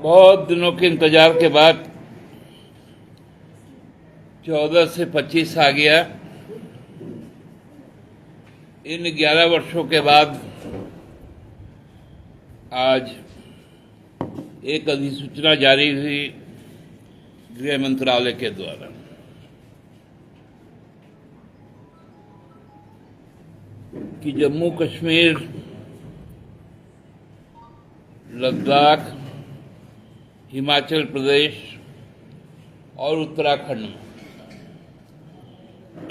बहुत दिनों के इंतजार के बाद 14 से 25 आ गया। इन 11 वर्षों के बाद आज एक अधिसूचना जारी हुई गृह मंत्रालय के द्वारा। कि जम्मू कश्मीर, लद्दाख, हिमाचल प्रदेश और उत्तराखंड में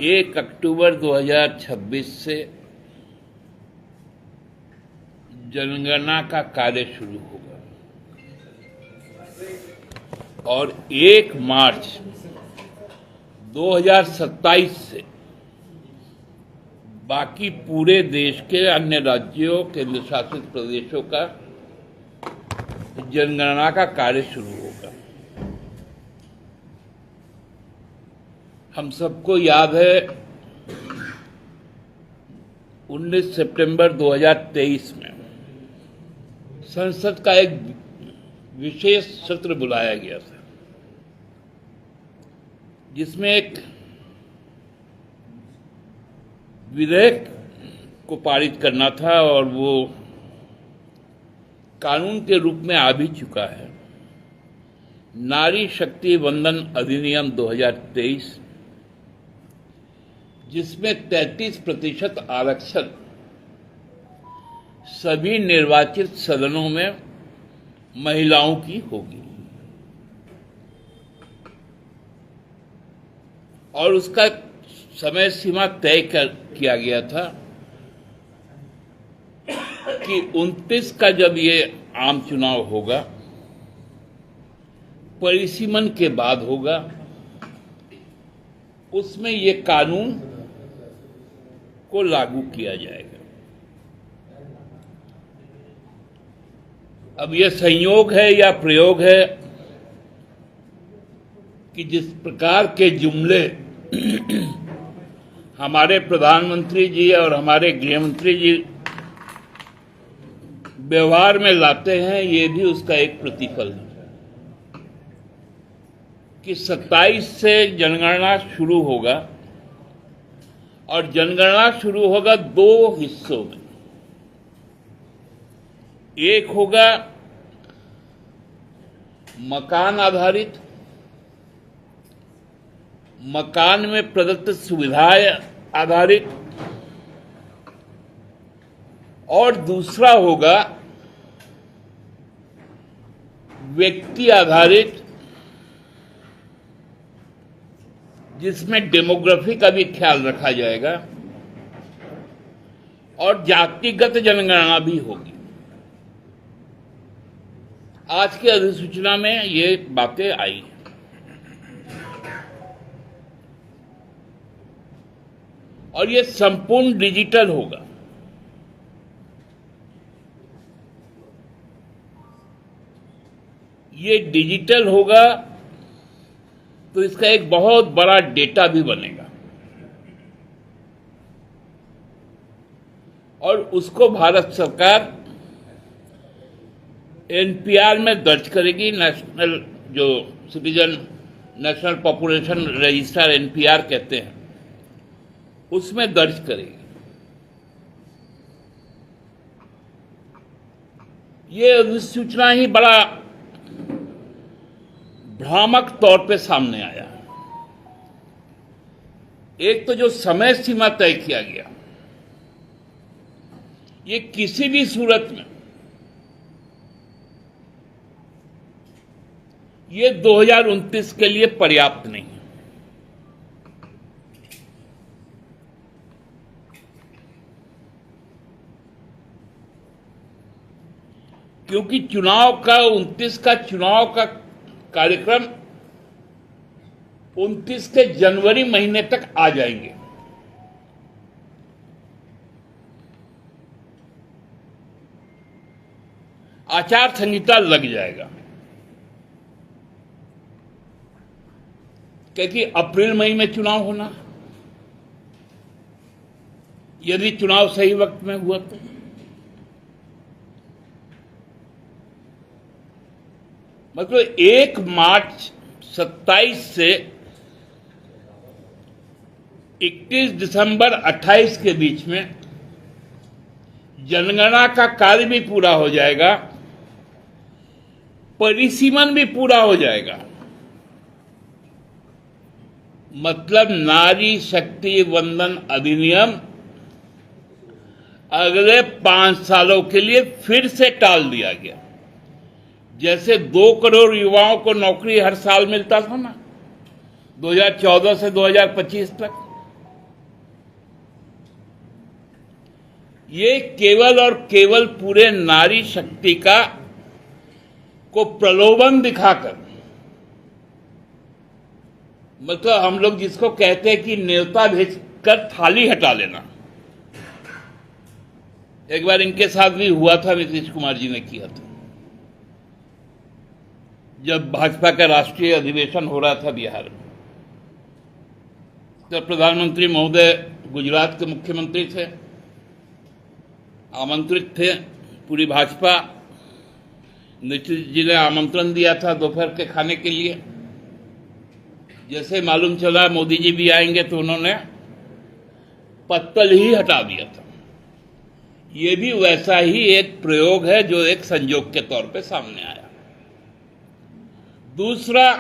1 अक्टूबर 2026 से जनगणना का कार्य शुरू होगा और 1 मार्च 2027 से बाकी पूरे देश के अन्य राज्यों, केंद्र शासित प्रदेशों का जनगणना का कार्य शुरू होगा। हम सबको याद है 19 सितंबर 2023 में संसद का एक विशेष सत्र बुलाया गया था, जिसमें एक विधेयक को पारित करना था और वो कानून के रूप में आ भी चुका है। नारी शक्ति वंदन अधिनियम 2023, जिसमें 33% आरक्षण सभी निर्वाचित सदनों में महिलाओं की होगी और उसका समय सीमा तय किया गया था कि 29 का जब ये आम चुनाव होगा, परिसीमन के बाद होगा, उसमें ये कानून को लागू किया जाएगा। अब यह संयोग है या प्रयोग है कि जिस प्रकार के जुमले हमारे प्रधानमंत्री जी और हमारे गृहमंत्री जी व्यवहार में लाते हैं, ये भी उसका एक प्रतिफल है कि 27 से जनगणना शुरू होगा और जनगणना शुरू होगा 2 हिस्सों में। एक होगा मकान आधारित, मकान में प्रदत्त सुविधाएं आधारित, और दूसरा होगा व्यक्ति आधारित, जिसमें डेमोग्राफी का भी ख्याल रखा जाएगा और जातिगत जनगणना भी होगी। आज की अधिसूचना में ये बातें आई और ये संपूर्ण डिजिटल होगा। ये डिजिटल होगा तो इसका एक बहुत बड़ा डेटा भी बनेगा और उसको भारत सरकार एनपीआर में दर्ज करेगी। नेशनल जो citizen national population register NPR कहते हैं, उसमें दर्ज करेगी। ये अधिसूचना ही बड़ा भ्रामक तौर पे सामने आया। एक तो जो समय सीमा तय किया गया, ये किसी भी सूरत में ये 2029 के लिए पर्याप्त नहीं है, क्योंकि चुनाव का 29 का चुनाव का कार्यक्रम 29 के जनवरी महीने तक आ जाएंगे। आचार संहिता लग जाएगा, क्योंकि अप्रैल मई में चुनाव होना, यदि चुनाव सही वक्त में हुआ तो। मतलब 1 मार्च 27 से 31 दिसंबर 28 के बीच में जनगणना का कार्य भी पूरा हो जाएगा, परिसीमन भी पूरा हो जाएगा। मतलब नारी शक्ति वंदन अधिनियम अगले 5 सालों के लिए फिर से टाल दिया गया। जैसे 2 करोड़ युवाओं को नौकरी हर साल मिलता था ना 2014 से 2025 तक, ये केवल और केवल पूरे नारी शक्ति को प्रलोभन दिखाकर, मतलब हम लोग जिसको कहते हैं कि न्योता भेजकर थाली हटा लेना। एक बार इनके साथ भी हुआ था, नीतीश कुमार जी ने किया था जब भाजपा का राष्ट्रीय अधिवेशन हो रहा था बिहार में। तो प्रधानमंत्री महोदय गुजरात के मुख्यमंत्री थे, आमंत्रित थे पूरी भाजपा। नीतीश जी ने आमंत्रण दिया था दोपहर के खाने के लिए। जैसे मालूम चला मोदी जी भी आएंगे तो उन्होंने पत्तल ही हटा दिया था। ये भी वैसा ही एक प्रयोग है जो एक संयोग के तौर पे सामने आया। दूसरा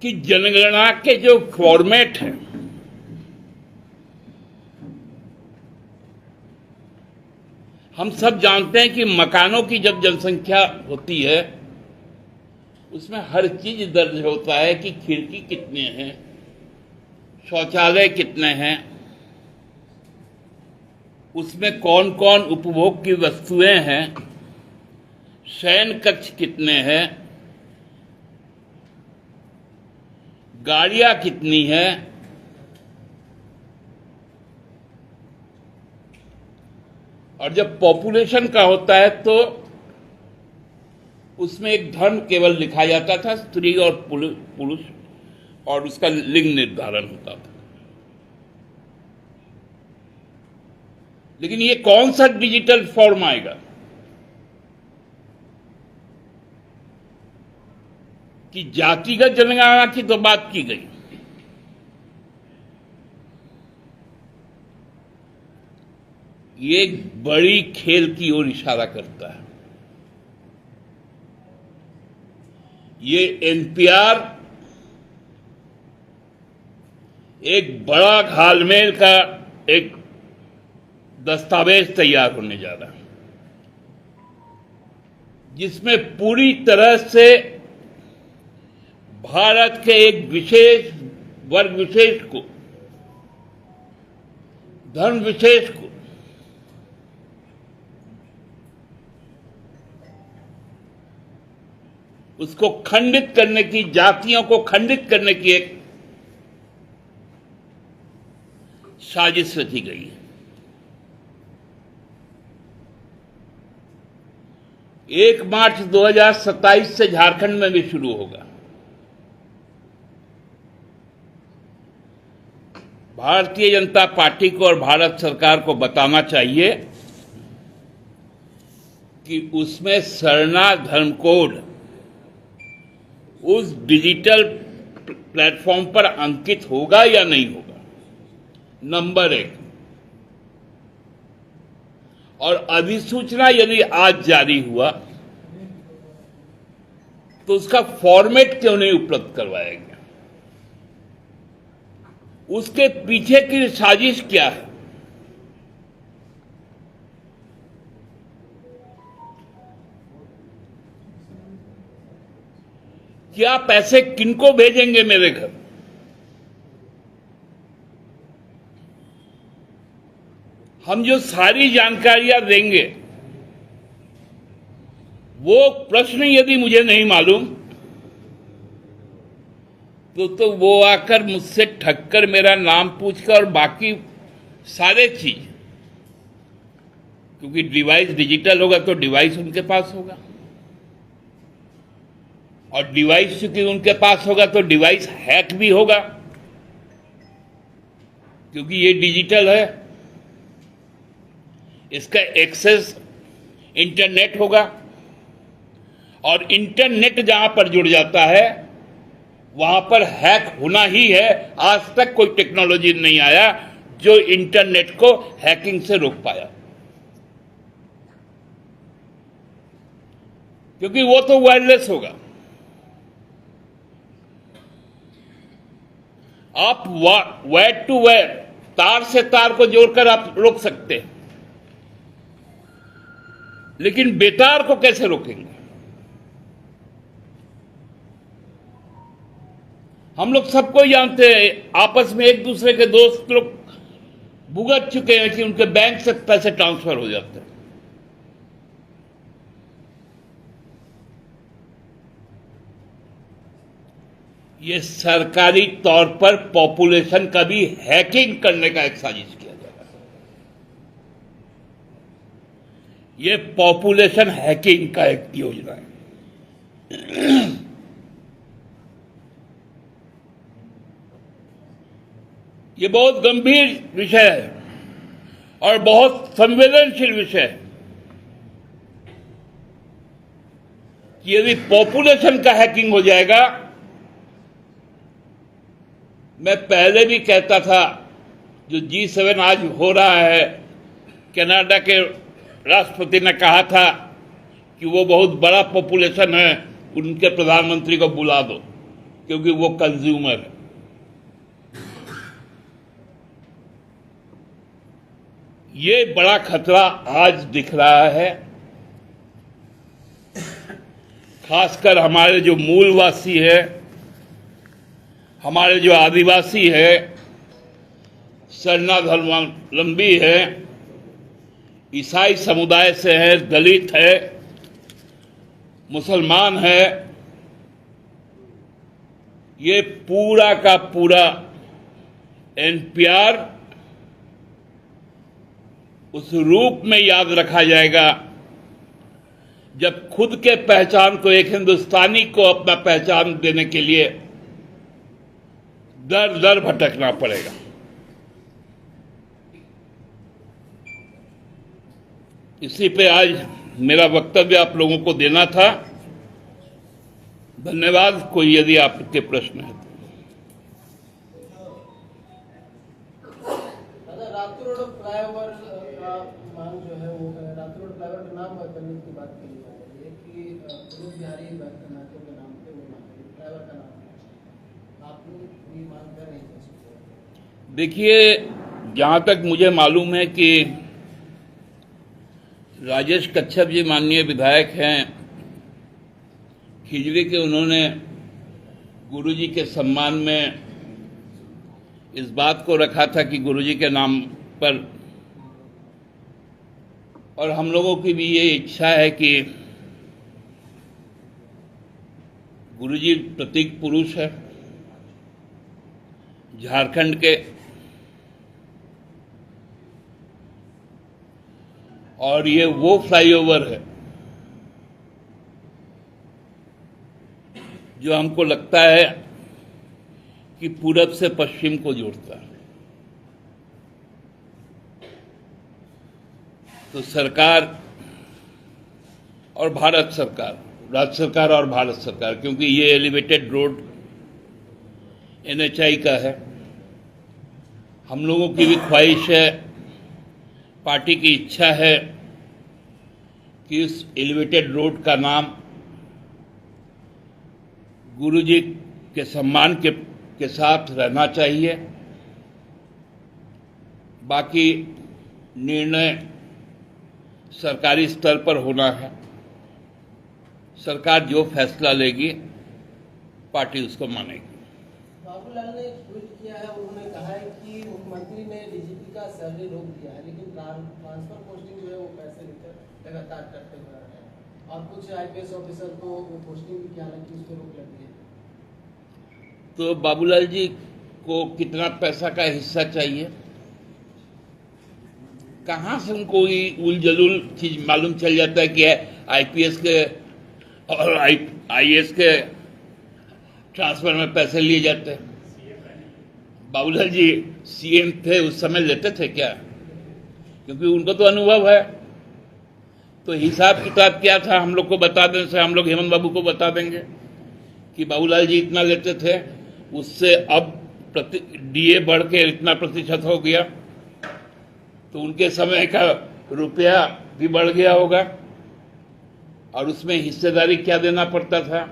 कि जनगणना के जो फॉर्मेट है, हम सब जानते हैं कि मकानों की जब जनसंख्या होती है उसमें हर चीज दर्ज होता है कि खिड़की कितने हैं, शौचालय कितने हैं, उसमें कौन कौन उपभोग की वस्तुएं हैं, शयन कक्ष कितने हैं, गाड़ियां कितनी हैं, और जब पॉपुलेशन का होता है तो उसमें एक धर्म केवल लिखा जाता था, स्त्री और पुरुष, और उसका लिंग निर्धारण होता था। लेकिन ये कौन सा डिजिटल फॉर्म आएगा कि जातिगत जनगणना की तो बात की गई, ये एक बड़ी खेल की ओर इशारा करता है। ये एनपीआर एक बड़ा घालमेल का एक दस्तावेज तैयार होने जा रहा है, जिसमें पूरी तरह से भारत के एक विशेष वर्ग विशेष को, धर्म विशेष को उसको खंडित करने की, जातियों को खंडित करने की एक साजिश रची गई है। 1 मार्च 2027 से झारखंड में भी शुरू होगा। भारतीय जनता पार्टी को और भारत सरकार को बताना चाहिए कि उसमें सरना धर्म कोड उस डिजिटल प्लेटफॉर्म पर अंकित होगा या नहीं होगा, नंबर 1। और अधिसूचना यदि आज जारी हुआ तो उसका फॉर्मेट क्यों नहीं उपलब्ध करवाया गया? उसके पीछे की साजिश क्या है? क्या पैसे किनको भेजेंगे मेरे घर? हम जो सारी जानकारियां देंगे, वो प्रश्न यदि मुझे नहीं मालूम तो वो आकर मुझसे ठगकर मेरा नाम पूछकर और बाकी सारे चीज, क्योंकि डिवाइस डिजिटल होगा तो डिवाइस उनके पास होगा, और डिवाइस चूंकि उनके पास होगा तो डिवाइस हैक भी होगा, क्योंकि ये डिजिटल है। इसका एक्सेस इंटरनेट होगा, और इंटरनेट जहां पर जुड़ जाता है वहां पर हैक होना ही है। आज तक कोई टेक्नोलॉजी नहीं आया जो इंटरनेट को हैकिंग से रोक पाया, क्योंकि वो तो वायरलेस होगा। आप वायर टू वायर, तार से तार को जोड़कर आप रोक सकते हैं, लेकिन बेतार को कैसे रोकेंगे? हम लोग सबको जानते हैं, आपस में एक दूसरे के दोस्त लोग भुगत चुके हैं कि उनके बैंक से पैसे ट्रांसफर हो जाते हैं। ये सरकारी तौर पर पॉपुलेशन का भी हैकिंग करने का एक साजिश किया जा रहा है। ये पॉपुलेशन हैकिंग का एक योजना है। ये बहुत गंभीर विषय है और बहुत संवेदनशील विषय है कि यदि पॉपुलेशन का हैकिंग हो जाएगा, मैं पहले भी कहता था, जो G7 आज हो रहा है, कनाडा के राष्ट्रपति ने कहा था कि वो बहुत बड़ा पॉपुलेशन है, उनके प्रधानमंत्री को बुला दो क्योंकि वो कंज्यूमर है। ये बड़ा खतरा आज दिख रहा है, खासकर हमारे जो मूलवासी है, हमारे जो आदिवासी है, सरना धर्मावलंबी है, ईसाई समुदाय से है, दलित है, मुसलमान है, ये पूरा का पूरा NPR उस रूप में याद रखा जाएगा जब खुद के पहचान को, एक हिंदुस्तानी को अपना पहचान देने के लिए दर दर भटकना पड़ेगा। इसी पे आज मेरा वक्तव्य आप लोगों को देना था। धन्यवाद। कोई यदि आपके प्रश्न है रातू रोड फ्लाईओवर का मांग जो है वो रातू रोड फ्लाईओवर का नाम बदलने की बात कही जा रही है कि विनोद बिहारी नाथों के नाम पे वो फ्लाईओवर का नाम आप लोग ये मांग कर रहे हैं। देखिए, जहां तक मुझे मालूम है कि राजेश कच्छप जी माननीय विधायक हैं खिजड़ी के, उन्होंने गुरुजी के सम्मान में इस बात को रखा था कि गुरुजी के नाम पर, और हम लोगों की भी ये इच्छा है कि गुरुजी प्रतीक पुरुष है झारखंड के, और ये वो फ्लाईओवर है जो हमको लगता है कि पूरब से पश्चिम को जोड़ता है। तो सरकार और भारत सरकार, राज्य सरकार और भारत सरकार, क्योंकि ये एलिवेटेड रोड NHAI का है, हम लोगों की भी ख्वाहिश है, पार्टी की इच्छा है कि इस एलिवेटेड रोड का नाम गुरुजी के सम्मान के साथ रहना चाहिए। बाकी निर्णय सरकारी स्तर पर होना है। सरकार जो फैसला लेगी पार्टी उसको मानेगी। बाबूलाल ने ट्वीट किया है, उन्होंने कहा है कि मुख्यमंत्री ने DGP का सैलरी रोक दिया है, लेकिन ट्रांसफर पोस्टिंग जो है वो पैसे लगातार करते हुए रहे हैं, और कुछ IPS ऑफिसर को वो पोस्टिंग भी किया, हालांकि उसको रोक लगी है। तो बाबूलाल जी को कितना पैसा का हिस्सा चाहिए, कहां से उनको उल जलूल चीज मालूम चल जाता है कि IPS के और IAS के ट्रांसफर में पैसे लिए जाते हैं? बाबूलाल जी CM थे, उस समय लेते थे क्या? क्योंकि उनको तो अनुभव है। तो हिसाब किताब क्या था हम लोग को बता देने से हम लोग हेमंत बाबू को बता देंगे कि बाबूलाल जी इतना लेते थे, उससे अब डीए बढ़ के इतना प्रतिशत हो गया, तो उनके समय का रुपया भी बढ़ गया होगा और उसमें हिस्सेदारी क्या देना पड़ता था,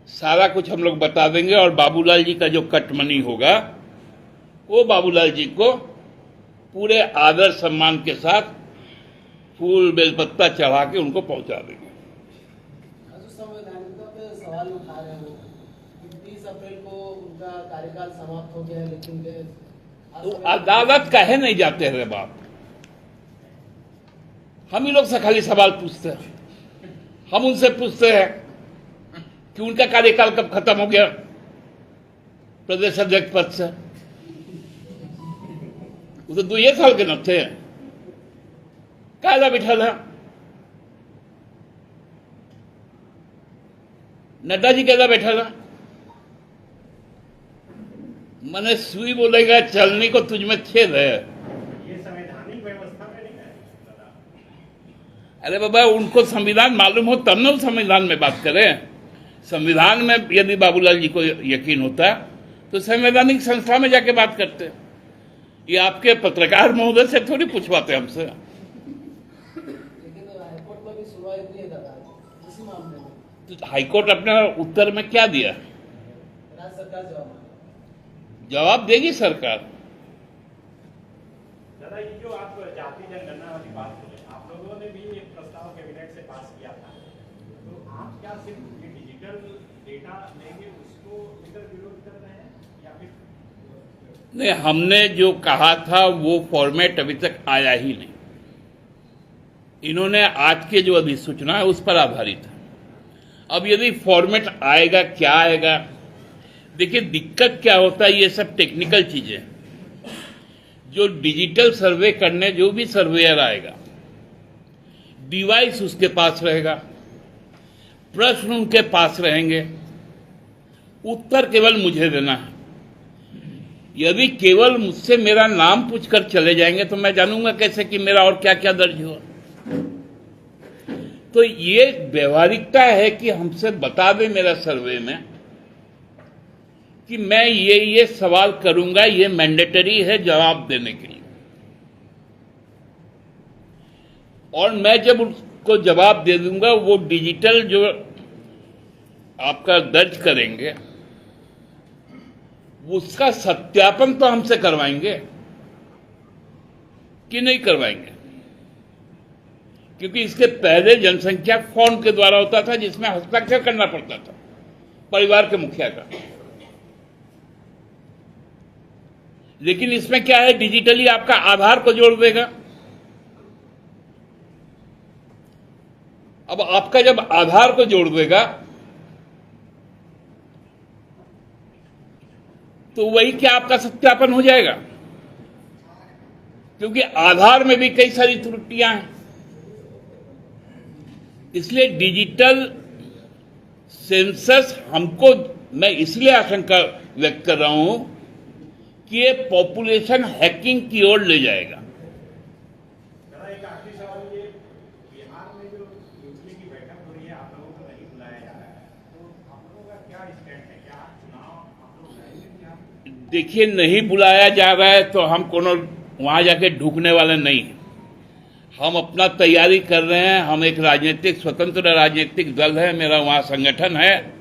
सारा कुछ हम लोग बता देंगे। और बाबूलाल जी का जो कट मनी होगा वो बाबूलाल जी को पूरे आदर सम्मान के साथ फूल बेलपत्ता चढ़ा के उनको पहुंचा देंगे। संवैधानिकता पे सवाल उठा रहे हो कि 30 अप्रैल को उनका कार्यकाल समाप्त हो गया है, लेकिन तो अदालत काहे नहीं जाते हैं बाप? हम ही लोग से खाली सवाल पूछते हैं, हम उनसे पूछते हैं कि उनका कार्यकाल कब खत्म हो गया प्रदेश अध्यक्ष पद से। वो तो 2 साल के न थे, कायदा बिठल है। नड्डा जी कैसा बैठा था, मैंने सुई बोलेगा चलने को तुझमें छेद है। ये संवैधानिक व्यवस्था में नहीं है। अरे बाबा, उनको संविधान मालूम हो तब ना संविधान में बात करें। संविधान में यदि बाबूलाल जी को यकीन होता तो संवैधानिक संस्था में जाके बात करते। ये आपके पत्रकार महोदय से थोड़ी पूछवाते हमसे। लेकिन हाईकोर्ट में भी सुनवाई नहीं है दादा इसी मामले में। तो हाईकोर्ट अपने उत्तर में क्या दिया? राज्य सरकार जवाब देगी सरकार। दादा, ये जो आप जाति जनगणना वाली बात बोले, आप लोगों ने भी एक प्रस्ताव कैबिनेट से पास किया था, तो आप क्या सिर्फ ये डिजिटल डेटा लेंगे उसको लेकर विरोध कर रहे हैं या फिर? नहीं, हमने जो कहा था वो फॉर्मेट अभी तक आया ही नहीं। इन्होंने आज के जो अधिसूचना है उस पर आधारित है। अब यदि फॉर्मेट आएगा, क्या आएगा, देखिए दिक्कत क्या होता है, ये सब टेक्निकल चीजें। जो डिजिटल सर्वे करने जो भी सर्वेयर आएगा, डिवाइस उसके पास रहेगा, प्रश्न उनके पास रहेंगे, उत्तर केवल मुझे देना है। यदि केवल मुझसे मेरा नाम पूछकर चले जाएंगे तो मैं जानूंगा कैसे कि मेरा और क्या क्या दर्ज हुआ। तो ये व्यवहारिकता है कि हमसे बता दे मेरा सर्वे में कि मैं ये सवाल करूंगा, ये मैंडेटरी है जवाब देने के लिए। और मैं जब उसको जवाब दे दूंगा, वो डिजिटल जो आपका दर्ज करेंगे उसका सत्यापन तो हमसे करवाएंगे कि नहीं करवाएंगे, क्योंकि इसके पहले जनसंख्या फॉर्म के द्वारा होता था जिसमें हस्ताक्षर करना पड़ता था परिवार के मुखिया का। लेकिन इसमें क्या है, डिजिटली आपका आधार को जोड़ देगा। अब आपका जब आधार को जोड़ देगा तो वही क्या आपका सत्यापन हो जाएगा, क्योंकि आधार में भी कई सारी त्रुटियां हैं। इसलिए डिजिटल सेंसस हमको, मैं इसलिए आशंका व्यक्त कर रहा हूं कि ये पॉपुलेशन हैकिंग की ओर ले जाएगा। एक आखिरी सवाल, ये बिहार में जो यूपी की बैठक हो रही है, आप लोगों को नहीं बुलाया जा रहा है, तो आप लोगों का क्या स्टैंड है? क्या चुनाव आप लोग जाएंगे क्या? देखिए, नहीं बुलाया जा रहा है तो हम कोनो वहां जाके ढूंढने वाले नहीं हैं। हम अपना तैयारी कर रहे हैं। हम एक राजनीतिक, स्वतंत्र राजनीतिक दल है, मेरा वहां संगठन है।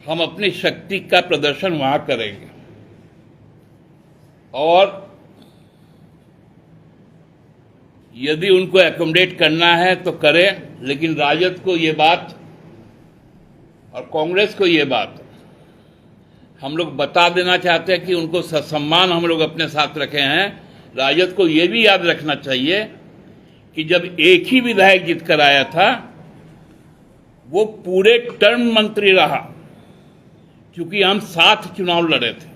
हम अपनी शक्ति का प्रदर्शन वहां करेंगे और यदि उनको एकोमोडेट करना है तो करें, लेकिन राजद को ये बात और कांग्रेस को ये बात हम लोग बता देना चाहते हैं कि उनको ससम्मान हम लोग अपने साथ रखे हैं। राजद को यह भी याद रखना चाहिए कि जब एक ही विधायक जीत कर आया था वो पूरे टर्म मंत्री रहा, क्योंकि हम 7 चुनाव लड़े थे।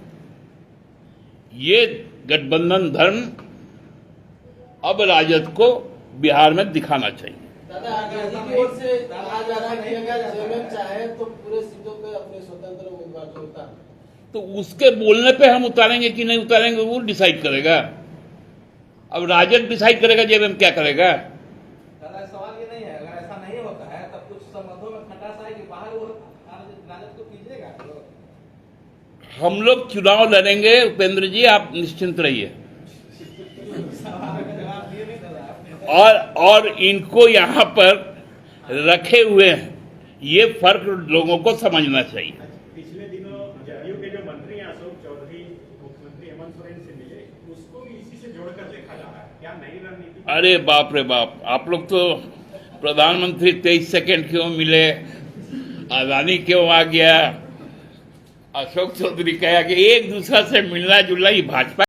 ये गठबंधन धर्म अब राजद को बिहार में दिखाना चाहिए। दादा, आरजेडी की ओर से कहा जा रहा है कि अगर जेएमएम चाहे तो पूरे सीटों पे अपने स्वतंत्र उम्मीदवार को उतार, तो उसके बोलने पे हम उतारेंगे कि नहीं उतारेंगे वो डिसाइड करेगा। अब राजद डिसाइड करेगा जेएमएम क्या करेगा। दादा सवाल ये नहीं है, अगर ऐसा नहीं होता है तब कुछ संबंधों में खटास आएगी, बाहर वो राजद को कीजिएगा। हम लोग चुनाव लड़ेंगे उपेंद्र जी, आप निश्चिंत रहिए। सवाल का जवाब दिए नहीं दादा आपने। और इनको यहाँ पर रखे हुए हैं, ये फर्क लोगों को समझना चाहिए। पिछले दिनों जदयू के जो मंत्री हैं अशोक चौधरी मुख्यमंत्री हेमंत सोरेन से मिले, उसको भी इसी से जोड़कर देखा जा रहा है, क्या नई रणनीति? अरे बाप रे बाप, आप लोग तो प्रधानमंत्री 23 सेकंड क्यों मिले, अदानी क्यों आ गया, अशोक चौधरी कहा कि एक दूसरे से मिलना जुलना ही भाजपा